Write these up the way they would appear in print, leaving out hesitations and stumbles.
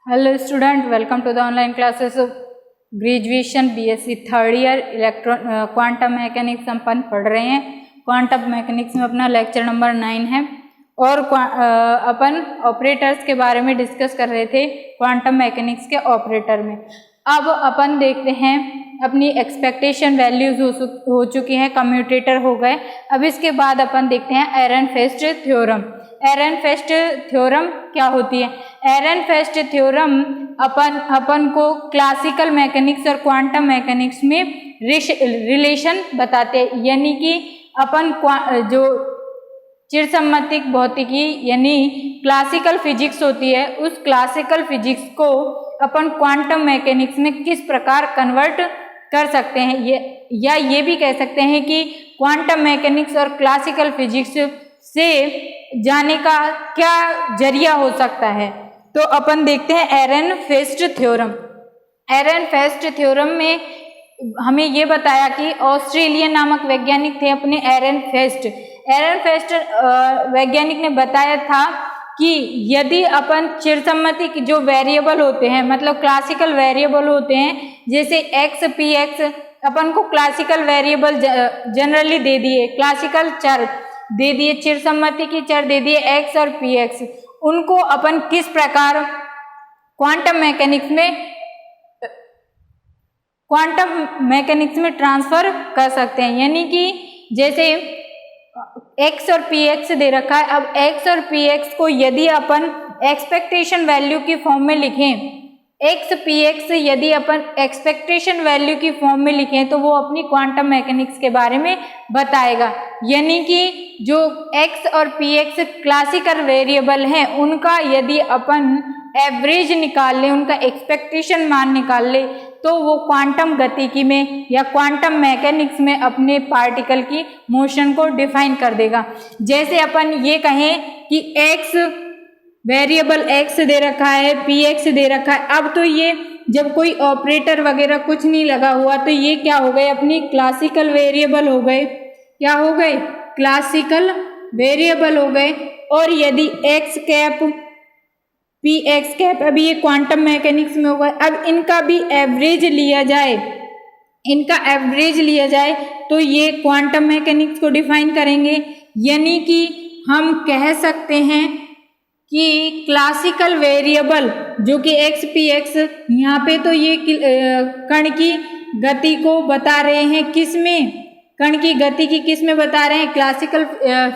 Hello student, welcome to the online classes of graduation BSc third year quantum mechanics अपन पढ़ रहे हैं। Quantum mechanics में अपना लेक्चर नंबर 9 है और अपन ऑपरेटर्स के बारे में डिस्कस कर रहे थे क्वांटम मैकेनिक्स के ऑपरेटर में। अब अपन देखते हैं अपनी एक्सपेक्टेशन वैल्यूज हो चुकी हैं, कम्यूटेटर हो गए। अब इसके बाद अपन देखते हैं एरनफेस्ट थ्योरम। एरनफेस्ट थ्योरम क्या होती है? एरनफेस्ट थ्योरम अपन को क्लासिकल मैकेनिक्स और क्वांटम मैकेनिक्स में रिलेशन बताते हैं, यानी कि अपन जो चिरसम्मतिक भौतिकी यानी क्लासिकल फिजिक्स होती है, उस क्लासिकल फिजिक्स को अपन क्वांटम मैकेनिक्स में किस प्रकार कन्वर्ट कर सकते हैं, ये भी कह सकते हैं कि क्वांटम मैकेनिक्स और क्लासिकल फिजिक्स से जाने का क्या जरिया हो सकता है। तो अपन देखते हैं एरनफेस्ट थ्योरम। एरनफेस्ट थ्योरम में हमें ये बताया कि ऑस्ट्रेलियन नामक वैज्ञानिक थे अपने एरनफेस्ट वैज्ञानिक ने बताया था कि यदि अपन चिरसम्मति की जो वेरिएबल होते हैं, मतलब क्लासिकल वेरिएबल होते हैं, जैसे एक्स पी एक्स, अपन को क्लासिकल वेरिएबल जनरली दे दिए, क्लासिकल चर दे दिए, चिरसम्मति की चर दे दिए एक्स और पी एक्स, उनको अपन किस प्रकार क्वांटम मैकेनिक्स में ट्रांसफर कर सकते हैं। यानी कि जैसे एक्स और पी एक्स दे रखा है, अब एक्स और पी एक्स को यदि अपन एक्सपेक्टेशन वैल्यू की फॉर्म में लिखें, एक्स पी एक्स यदि अपन एक्सपेक्टेशन वैल्यू की फॉर्म में लिखें तो वो अपनी क्वांटम मैकेनिक्स के बारे में बताएगा। यानी कि जो एक्स और पी एक्स क्लासिकल वेरिएबल हैं, उनका यदि अपन एवरेज निकाल लें, उनका एक्सपेक्टेशन मान निकाल ले, तो वो क्वांटम गतिकी में या क्वांटम मैकेनिक्स में अपने पार्टिकल की मोशन को डिफाइन कर देगा। जैसे अपन ये कहें कि एक्स वेरिएबल एक्स दे रखा है, पी एक्स दे रखा है, अब तो ये जब कोई ऑपरेटर वगैरह कुछ नहीं लगा हुआ तो ये क्या हो गए, अपनी क्लासिकल वेरिएबल हो गए। क्या हो गए? क्लासिकल वेरिएबल हो गए। और यदि x cap P x cap, अभी ये क्वांटम मैकेनिक्स में होगा, अब इनका भी एवरेज लिया जाए, तो ये क्वांटम मैकेनिक्स को डिफाइन करेंगे। यानी कि हम कह सकते हैं कि क्लासिकल वेरिएबल जो कि एक्स पी एक्स, यहाँ पे तो ये कण की गति को बता रहे हैं, किस में? कण की गति की किस में बता रहे हैं? क्लासिकल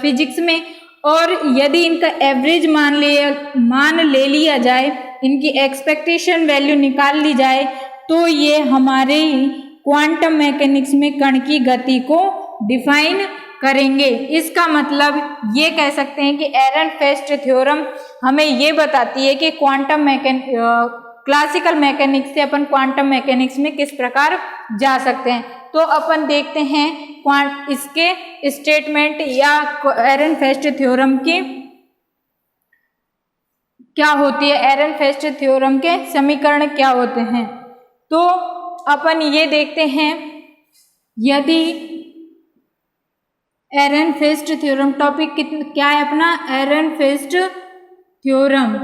फिजिक्स में। और यदि इनका एवरेज मान ले लिया जाए, इनकी एक्सपेक्टेशन वैल्यू निकाल ली जाए, तो ये हमारे क्वांटम मैकेनिक्स में कण की गति को डिफाइन करेंगे। इसका मतलब ये कह सकते हैं कि एरनफेस्ट थ्योरम हमें ये बताती है कि क्लासिकल मैकेनिक्स से अपन क्वांटम मैकेनिक्स में किस प्रकार जा सकते हैं। तो अपन देखते हैं इसके स्टेटमेंट या एरनफेस्ट थ्योरम की क्या होती है, एरनफेस्ट थ्योरम के समीकरण क्या होते हैं। तो अपन ये देखते हैं, यदि एरनफेस्ट थ्योरम टॉपिक क्या है अपना, एरनफेस्ट थ्योरम।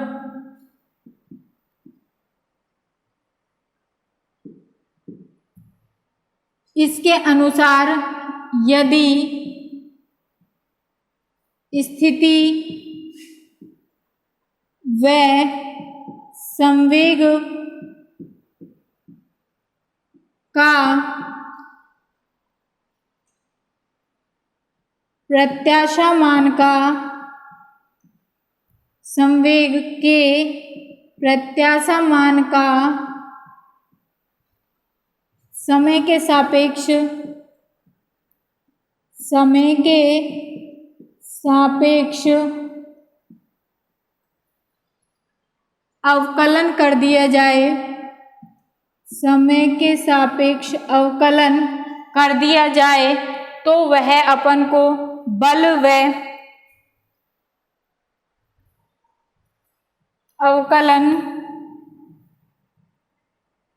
इसके अनुसार यदि स्थिति व संवेग का प्रत्याशा मान का संवेग के प्रत्याशा मान का समय के सापेक्ष अवकलन कर दिया जाए, समय के सापेक्ष अवकलन कर दिया जाए, तो वह अपन को बल व अवकलन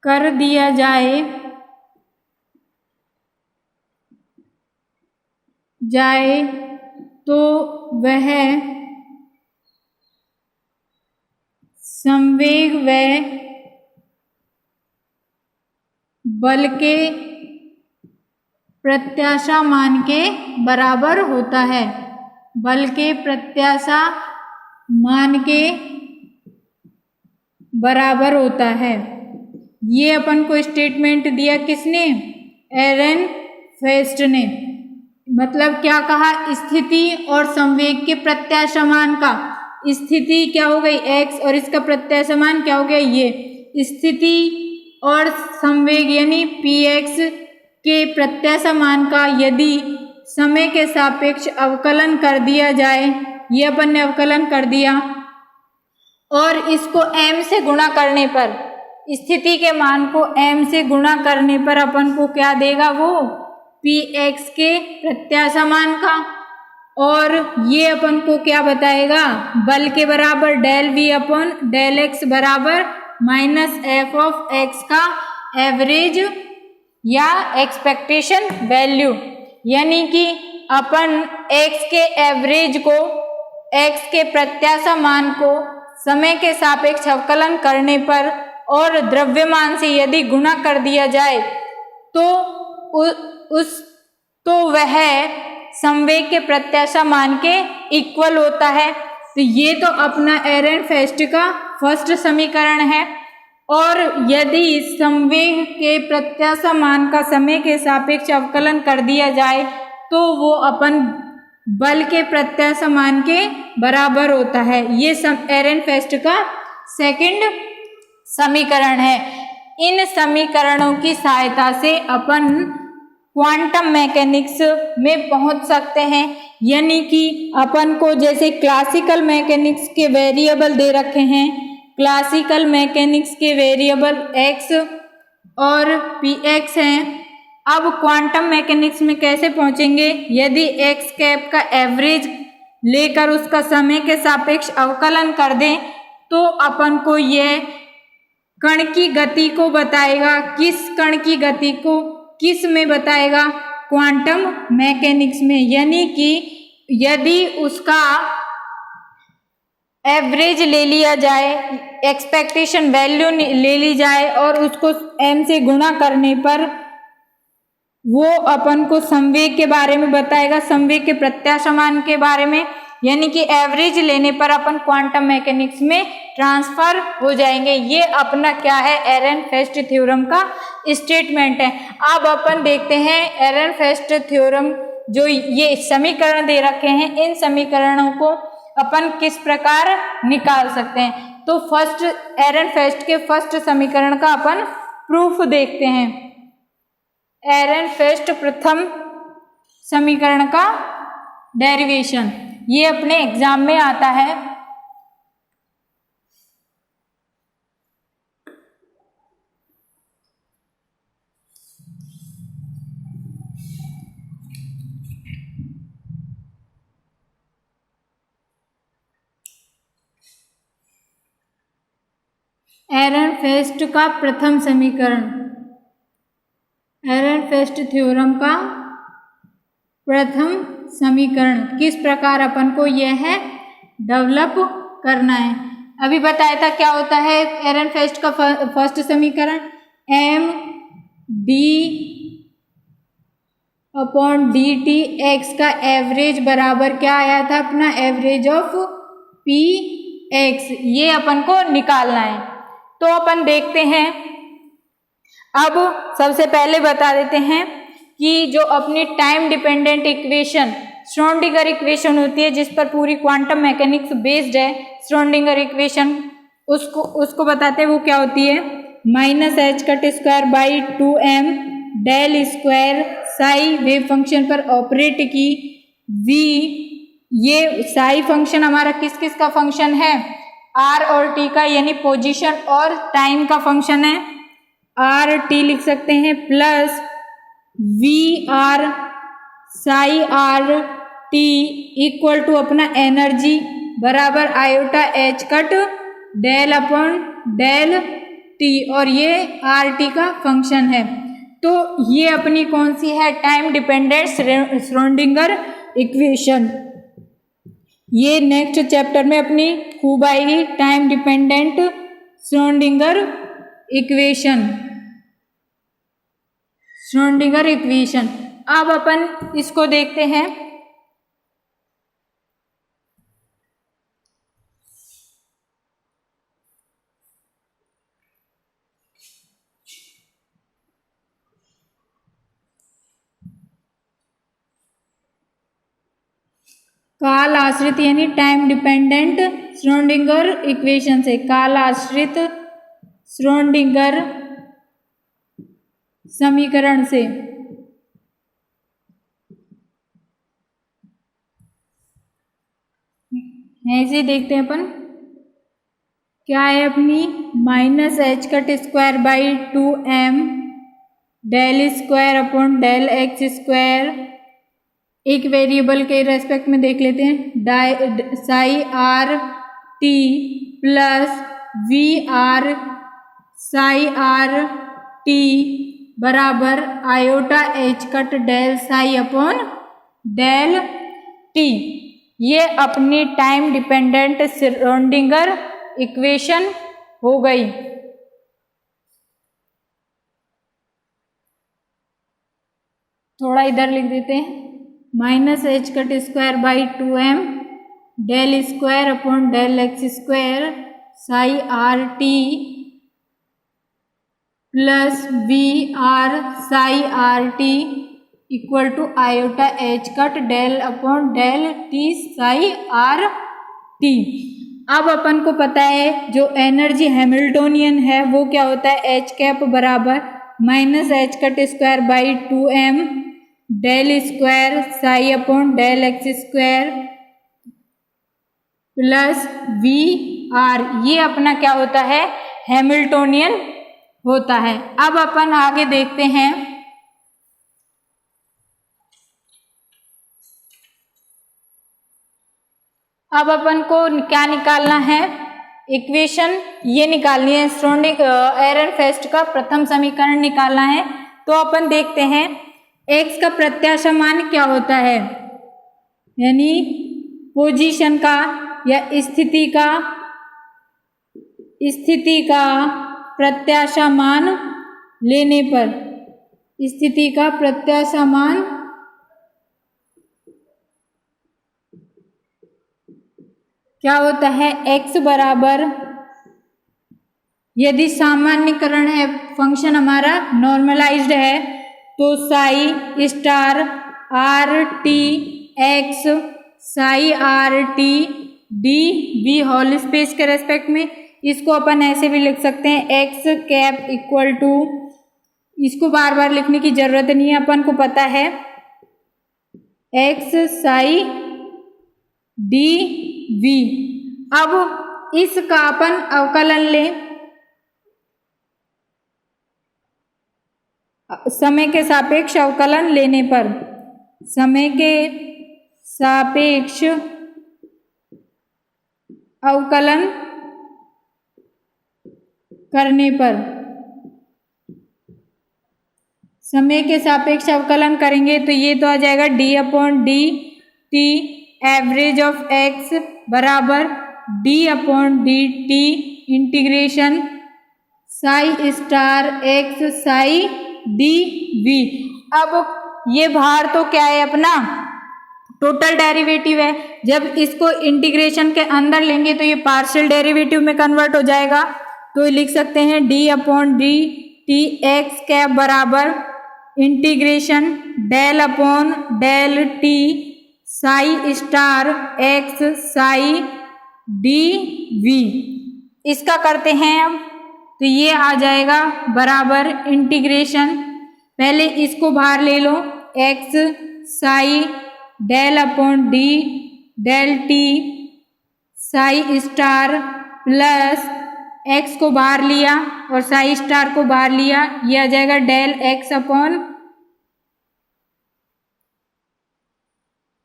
कर दिया जाए तो वह संवेग व बल के प्रत्याशा मान के बराबर होता है। बल के प्रत्याशा मान के बराबर होता है। ये अपन को स्टेटमेंट दिया किसने? एरेनफेस्ट ने। मतलब क्या कहा? स्थिति और संवेग के प्रत्याशा मान का, स्थिति क्या हो गई x और इसका प्रत्याशा मान क्या हो गया ये। स्थिति और संवेग यानी px के प्रत्याशा मान का यदि समय के सापेक्ष अवकलन कर दिया जाए, ये अपन ने अवकलन कर दिया और इसको m से गुणा करने पर, स्थिति के मान को m से गुणा करने पर अपन को क्या देगा? वो px के प्रत्याशा मान का। और ये अपन को क्या बताएगा? बल के बराबर del v upon del x बराबर माइनस एफ ऑफ x का एवरेज या एक्सपेक्टेशन वैल्यू। यानी कि अपन x के एवरेज को, x के प्रत्याशा मान को समय के सापेक्ष अवकलन करने पर और द्रव्यमान से यदि गुणा कर दिया जाए तो वह संवेग के प्रत्याशा मान के इक्वल होता है। तो ये तो अपना एरेनफेस्ट का फर्स्ट समीकरण है। और यदि संवेग के प्रत्याशा मान का समय के सापेक्ष अवकलन कर दिया जाए तो वो अपन बल के प्रत्याशा मान के बराबर होता है। ये एरेनफेस्ट का सेकंड समीकरण है। इन समीकरणों की सहायता से अपन क्वांटम मैकेनिक्स में पहुंच सकते हैं। यानी कि अपन को जैसे क्लासिकल मैकेनिक्स के वेरिएबल दे रखे हैं, क्लासिकल मैकेनिक्स के वेरिएबल x और px हैं। अब क्वांटम मैकेनिक्स में कैसे पहुंचेंगे? यदि x कैप का एवरेज लेकर उसका समय के सापेक्ष अवकलन कर दें तो अपन को यह कण की गति को बताएगा। किस कण की गति को किस में बताएगा? क्वांटम मैकेनिक्स में। यानी कि यदि उसका एवरेज ले लिया जाए, एक्सपेक्टेशन वैल्यू ले ली जाए और उसको m से गुणा करने पर वो अपन को संवेग के बारे में बताएगा, संवेग के प्रत्याशा मान के बारे में। यानी कि एवरेज लेने पर अपन क्वांटम मैकेनिक्स में ट्रांसफर हो जाएंगे। ये अपना क्या है? एरेनफेस्ट थ्योरम का स्टेटमेंट है। अब अपन देखते हैं एरेनफेस्ट थ्योरम जो ये समीकरण दे रखे हैं, इन समीकरणों को अपन किस प्रकार निकाल सकते हैं। तो फर्स्ट एरेनफेस्ट के फर्स्ट समीकरण का अपन प्रूफ देखते हैं। एरेनफेस्ट प्रथम समीकरण का डेरिवेशन, ये अपने एग्जाम में आता है। एरेनफेस्ट का प्रथम समीकरण, एरेनफेस्ट थ्योरम का प्रथम समीकरण किस प्रकार अपन को यह है डेवलप करना है। अभी बताया था क्या होता है एरेनफेस्ट का फर्स्ट समीकरण, M D upon D T x का एवरेज बराबर क्या आया था? अपना एवरेज ऑफ पी एक्स। ये अपन को निकालना है। तो अपन देखते हैं, अब सबसे पहले बता देते हैं कि जो अपनी time dependent equation Schrodinger equation होती है, जिस पर पूरी क्वांटम मैकेनिक्स बेस्ड है, श्रोडिंगर इक्वेशन, उसको बताते हैं वो क्या होती है? Minus H cut square by 2m del square psi wave function पर ऑपरेट की v। ये साई फंक्शन हमारा किस किस का फंक्शन है? r और t का, यानी पोजीशन और टाइम का फंक्शन है। आर टी लिख सकते हैं plus we are psi are T equal to अपना एनर्जी बराबर iota H cut del upon del T, और ये आर टी का फंक्शन है। तो ये अपनी कौन सी है? Time dependent Schrodinger equation. ये नेक्स्ट चैप्टर में अपनी खूब आएगी, time dependent Schrodinger equation. Schrodinger equation. अब अपन इसको देखते हैं। काल आश्रित यानी टाइम डिपेंडेंट श्रोडिंगर इक्वेशन से, काल आश्रित श्रोडिंगर समीकरण से ऐसे देखते हैं अपन क्या है अपनी minus H cut square by 2m del square upon del x square. एक वेरिएबल के रेस्पेक्ट में देख लेते हैं, psi R T plus we are psi are t बराबर iota H cut del psi upon del t. ये अपनी time dependent Schrodinger equation हो गई। थोड़ा इधर लिख देते हैं, minus H cut square by 2m del square upon del x square psi R T plus we are psi are T equal to iota H cut del upon del T psi are T. अब अपन को पता है जो energy Hamiltonian है वो क्या होता है, एच कैप बराबर minus H cut square by 2m del square psi upon del x square plus we are. ये अपना क्या होता है, हैमिल्टोनियन होता है। अब अपन आगे देखते हैं, अब अपन को क्या निकालना है, इक्वेशन ये निकालनी है, एरनफेस्ट का प्रथम समीकरण निकालना है। तो अपन देखते हैं x का प्रत्याशा मान क्या होता है, यानी पोजीशन का या स्थिति का प्रत्याशा मान लेने पर, स्थिति का प्रत्याशा मान क्या होता है, x बराबर, यदि सामान्यकरण है फंक्शन हमारा नॉर्मलाइज्ड है तो psi star R T X psi are T D V whole space के रेस्पेक्ट में। इसको अपन ऐसे भी लिख सकते हैं, एक्स कैप इक्वल टू, इसको बार बार लिखने की जरूरत नहीं है, अपन को पता है एक्स साई डी वी। अब इसका अपन अवकलन लें समय के सापेक्ष अवकलन लेने पर, समय के सापेक्ष अवकलन करने पर, समय के सापेक्ष अवकलन करेंगे तो ये तो आ जाएगा d upon D t average of x बराबर d upon D t integration psi star x psi D v. अब ये बाहर तो क्या है अपना टोटल डेरिवेटिव है, जब इसको इंटीग्रेशन के अंदर लेंगे तो ये पार्शियल डेरिवेटिव में कन्वर्ट हो जाएगा। तो लिख सकते हैं d upon D T x cap बराबर integration del upon del T psi star x psi D v. इसका करते हैं अब, तो ये आ जाएगा बराबर इंटीग्रेशन, पहले इसको बाहर ले लो, x psi del upon d del T psi star plus x को बाहर लिया और साई स्टार को बाहर लिया, ये आ जाएगा del x upon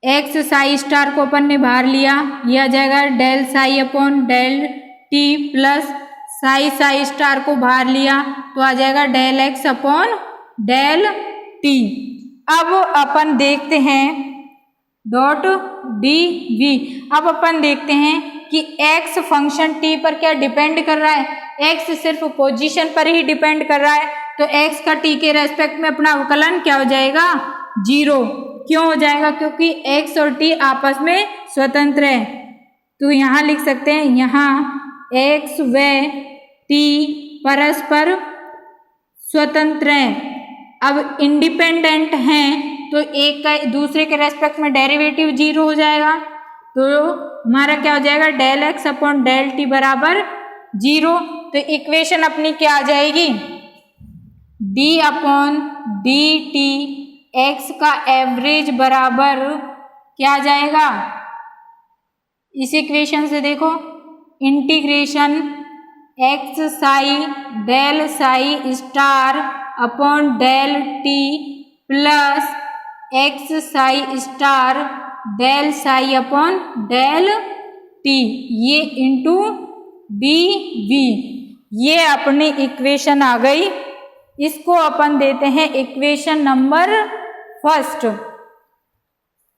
X psi star को अपन ने बाहर लिया, ये आ जाएगा del psi upon del T plus psi star को बाहर लिया तो आ जाएगा del x upon del T. अब अपन देखते हैं डॉट डी वी। अब अपन देखते हैं कि x फंक्शन t पर क्या डिपेंड कर रहा है, x सिर्फ पोजीशन पर ही डिपेंड कर रहा है, तो x का t के रेस्पेक्ट में अपना अवकलन क्या हो जाएगा, 0। क्यों हो जाएगा, क्योंकि x और t आपस में स्वतंत्र है। तो यहाँ लिख सकते हैं, यहाँ x व t परस्पर स्वतंत्र हैं। अब इंडिपेंडेंट हैं तो एक का दूसरे के रेस्पेक्ट में डेरिवेटिव 0 हो जाएगा, तो हमारा क्या हो जाएगा, del x upon del t बराबर 0। तो इक्वेशन अपनी क्या आ जाएगी, d upon D T x का एवरेज बराबर क्या आ जाएगा, इस इक्वेशन से देखो, integration x psi del psi star upon del T plus x psi star del psi upon del t, ये इंटू डी वी, ये अपनी इक्वेशन आ गई। इसको अपन देते हैं equation number first.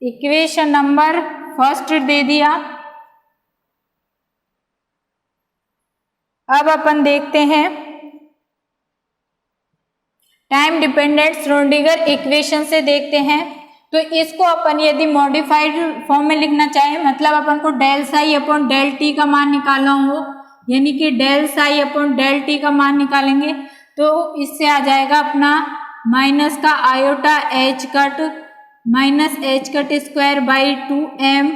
Equation number first दे दिया। अब अपन देखते हैं टाइम डिपेंडेंट श्रोडिंगर इक्वेशन से देखते हैं। तो इसको अपन यदि मॉडिफाइड फॉर्म में लिखना चाहें, मतलब अपन को del psi upon del T का मान निकालना हो, यानी कि del psi upon del T का मान निकालेंगे, तो इससे आ जाएगा अपना माइनस का iota H cut minus H cut square by 2m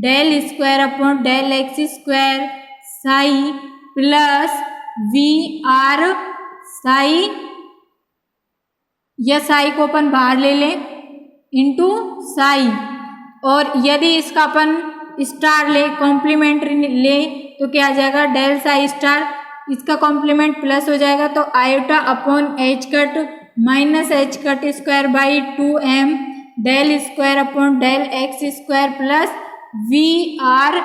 del square upon del x square psi plus we are psi, या साई को अपन बाहर ले लें इंटू साई, और यदि इसका अपन स्टार ले कॉम्प्लीमेंट्री ले तो क्या आ जाएगा, डेल साई स्टार, इसका कॉम्प्लीमेंट प्लस हो जाएगा, तो iota upon H cut minus H cut square by 2m del square upon del x square plus we R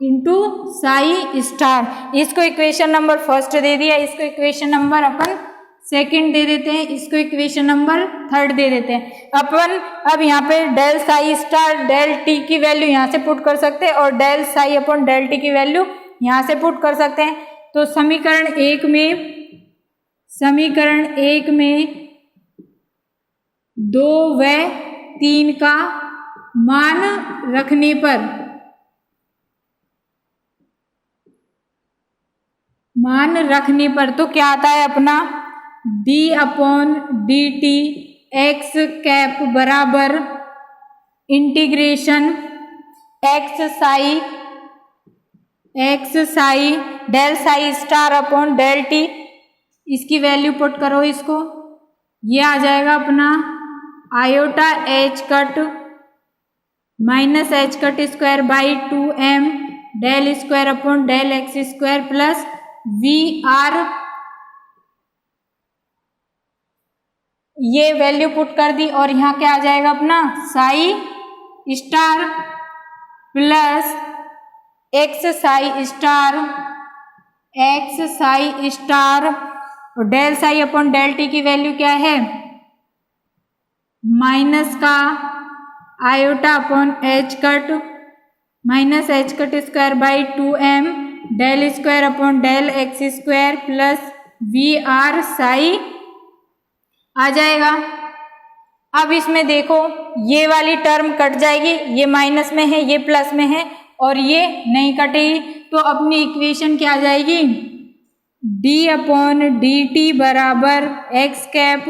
into psi star. इसको इक्वेशन नंबर फर्स्ट दे दिया, इसको इक्वेशन नंबर अपन second दे देते हैं, इसको इक्वेशन नंबर थर्ड दे देते हैं। अपन अब यहाँ पे del psi star del T की वैल्यू यहाँ से पुट कर सकते हैं और del psi upon del T की वैल्यू यहाँ से पुट कर सकते हैं। तो समीकरण एक में 2 व 3 का मान रखने पर तो क्या आता है अपना d upon D T x cap बराबर integration x psi del psi star upon del t, इसकी वैल्यू पुट करो इसको, ये आ जाएगा अपना iota H cut minus H cut square by 2m del square upon del x square plus we are, ये value put कर दी, और यहाँ क्या आ जाएगा अपना psi star plus x psi star और del psi upon del T की वैल्यू क्या है, माइनस का iota upon H cut minus H cut square by 2m del square upon del x square plus we are psi आ जाएगा। अब इसमें देखो ये वाली टर्म कट जाएगी, ये माइनस में है ये प्लस में है और ये नहीं कटेगी, तो अपनी इक्वेशन क्या आ जाएगी, d अपॉन डी टी बराबर एक्स कैप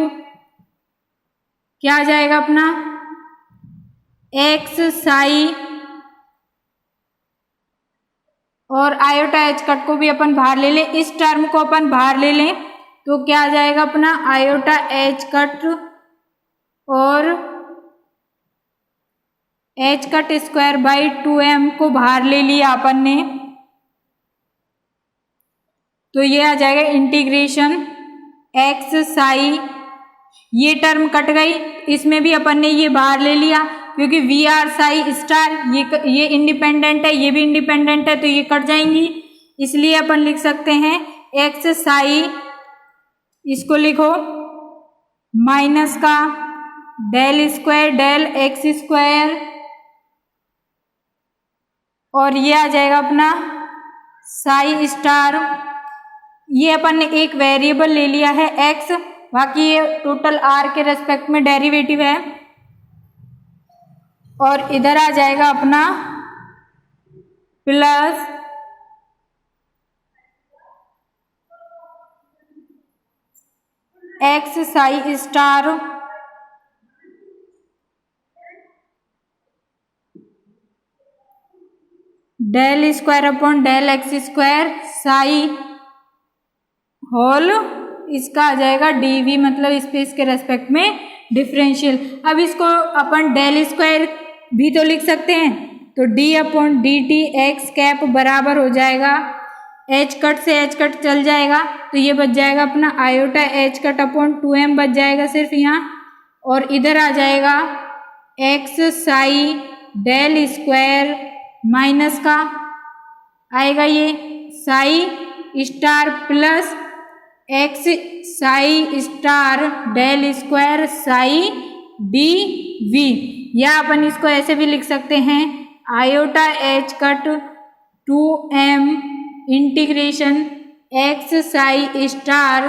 क्या आ जाएगा अपना एक्स साई, और आयोटा एच कट को भी अपन बाहर ले लें, इस टर्म को अपन बाहर ले लें तो क्या आ जाएगा अपना आयोटा एच कट और H cut square by 2m को बाहर ले लिया अपन ने, तो ये आ जाएगा इंटीग्रेशन एक्स साई, ये टर्म कट गई, इसमें भी अपन ने ये बाहर ले लिया क्योंकि वी आर साई स्टार ये इंडिपेंडेंट है, ये भी इंडिपेंडेंट है, तो ये कट जाएंगी, इसलिए अपन लिख सकते हैं एक्स साई, इसको लिखो माइनस का del square del x square और ये आ जाएगा अपना साई स्टार। ये अपन ने एक वेरिएबल ले लिया है x, बाकी ये टोटल r के रेस्पेक्ट में डेरिवेटिव है। और इधर आ जाएगा अपना plus x psi star del square upon del x square psi whole, इसका आ जाएगा dv, मतलब स्पेस के रेस्पेक्ट में डिफरेंशियल। अब इसको अपन डेल स्क्वायर भी तो लिख सकते हैं, तो d upon D T x cap बराबर हो जाएगा, h कट से h कट चल जाएगा, तो ये बच जाएगा अपना iota h cut upon 2m बच जाएगा सिर्फ यहाँ। और इधर आ जाएगा x psi del square minus का आएगा ये psi star plus x psi star del square psi D V, या अपन इसको ऐसे भी लिख सकते हैं आयोटा h cut 2m integration x psi star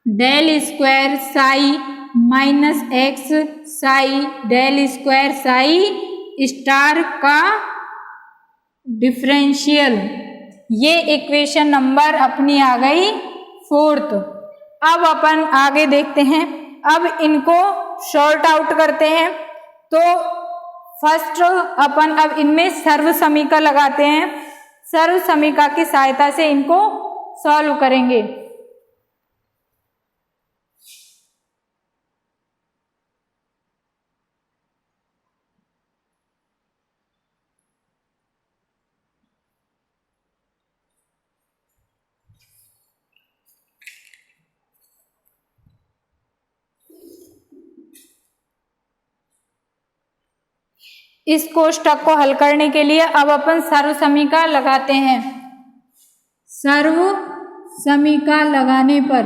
del square psi minus x psi del square psi star का डिफरेंशियल। ये इक्वेशन नंबर अपनी आ गई 4th। अब अपन आगे देखते हैं, अब इनको शॉर्ट आउट करते हैं। तो फर्स्ट अपन अब इनमें सर्व समीका लगाते हैं, सर्व समीका की सहायता से इनको सॉल्व करेंगे। इस कोष्टक को हल करने के लिए अब अपन सर्व समीका लगाते हैं। सर्व समीका लगाने पर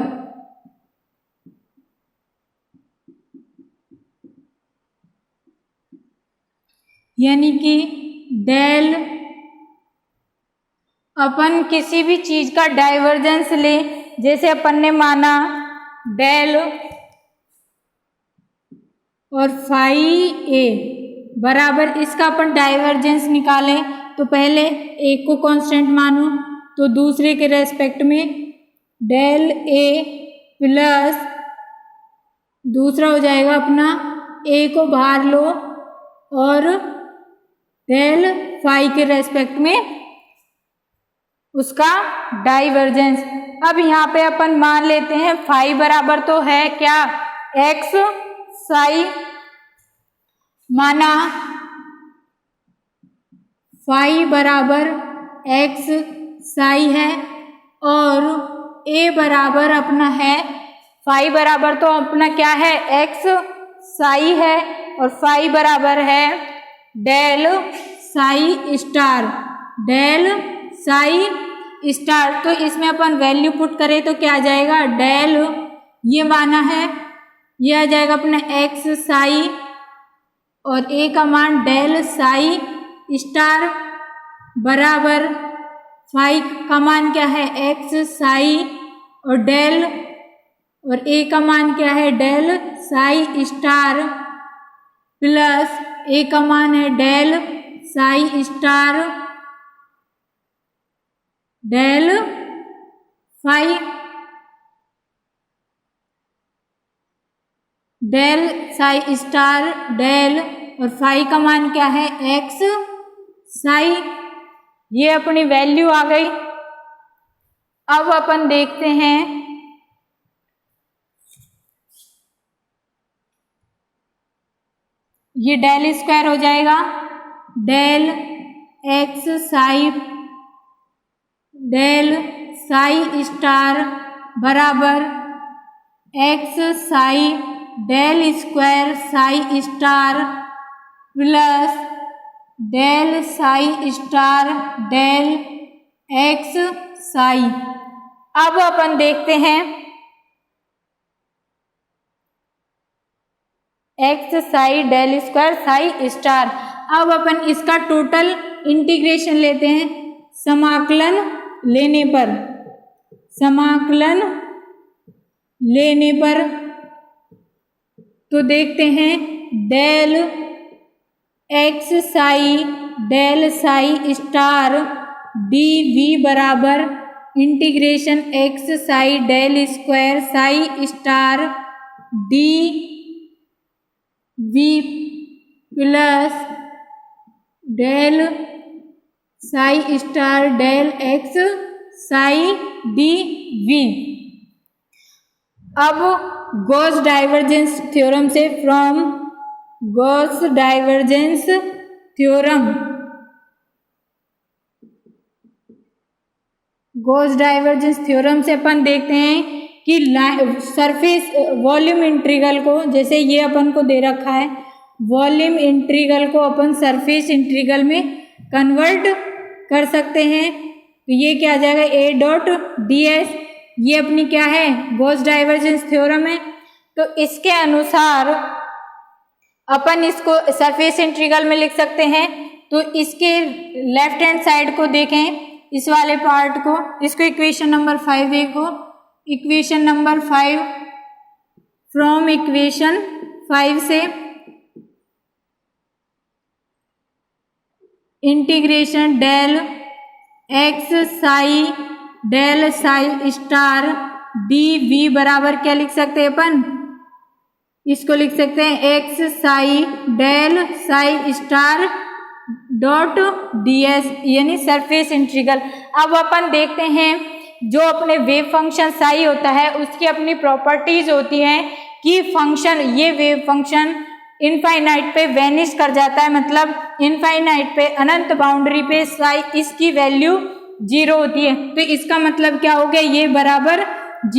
यानी कि डेल, अपन किसी भी चीज का डाइवर्जेंस ले, जैसे अपन ने माना डेल और फाई ए बराबर, इसका अपन डाइवर्जेंस निकालें तो पहले एक को कांस्टेंट मानो, तो दूसरे के रेस्पेक्ट में डेल ए प्लस दूसरा हो जाएगा अपना ए को बाहर लो और डेल फाई के रेस्पेक्ट में उसका डाइवर्जेंस। अब यहाँ पे अपन मान लेते हैं फाई बराबर तो है क्या एक्स साई, माना फाई बराबर एक्स साई है, और ए बराबर अपना है, फाई बराबर तो अपना क्या है एक्स साई है, और फाई बराबर है del psi star, del psi star. तो इसमें अपन वैल्यू पुट करें तो क्या आ जाएगा, डेल ये माना है, ये आ जाएगा अपना एक्स साई, और ए का मान डेल साई स्टार बराबर फाई का मान क्या है एक्स साई, और डेल और ए का मान क्या है del psi star plus A का मान है del psi star del phi, del psi star del और फाई का मान क्या है एक्स साई। ये अपनी वैल्यू आ गई। अब अपन देखते हैं ये डेल स्क्वायर हो जाएगा, del x psi del psi star बराबर x psi del square psi star plus del psi star del x psi. अब अपन देखते हैं x psi del square psi star. अब अपन इसका टोटल इंटीग्रेशन लेते हैं, समाकलन लेने पर तो देखते हैं del x psi star D we बराबर integration x psi del square psi star D v plus del psi star del x psi D v. अब गॉस डाइवर्जेंस थ्योरम से गॉस डाइवर्जेंस थ्योरम से अपन देखते हैं कि सरफेस वॉल्यूम इंटीग्रल को, जैसे ये अपन को दे रखा है, वॉल्यूम इंटीग्रल को अपन सरफेस इंटीग्रल में कन्वर्ट कर सकते हैं। तो ये क्या आ जाएगा, ए डॉट डी एस, ये अपनी क्या है, गॉस डाइवर्जेंस थ्योरम है। तो इसके अनुसार अपन इसको सरफेस इंटीग्रल में लिख सकते हैं। तो इसके लेफ्ट हैंड साइड को देखें, इस वाले पार्ट को, इसको इक्वेशन नंबर 5 देखो, इक्वेशन नंबर 5, फ्रॉम इक्वेशन 5 से integration del x psi star D we बराबर क्या लिख सकते हैं अपन, इसको लिख सकते हैं x psi del psi star dot D S, यानी सरफेस इंटीग्रल। अब अपन देखते हैं जो अपने वेव फंक्शन साई होता है उसकी अपनी प्रॉपर्टीज होती हैं कि फंक्शन, ये वेव फंक्शन इनफाइनाइट पे वेनिश कर जाता है, मतलब इनफाइनाइट पे, अनंत बाउंड्री पे साई इसकी वैल्यू 0 होती है। तो इसका मतलब क्या हो गया, ये बराबर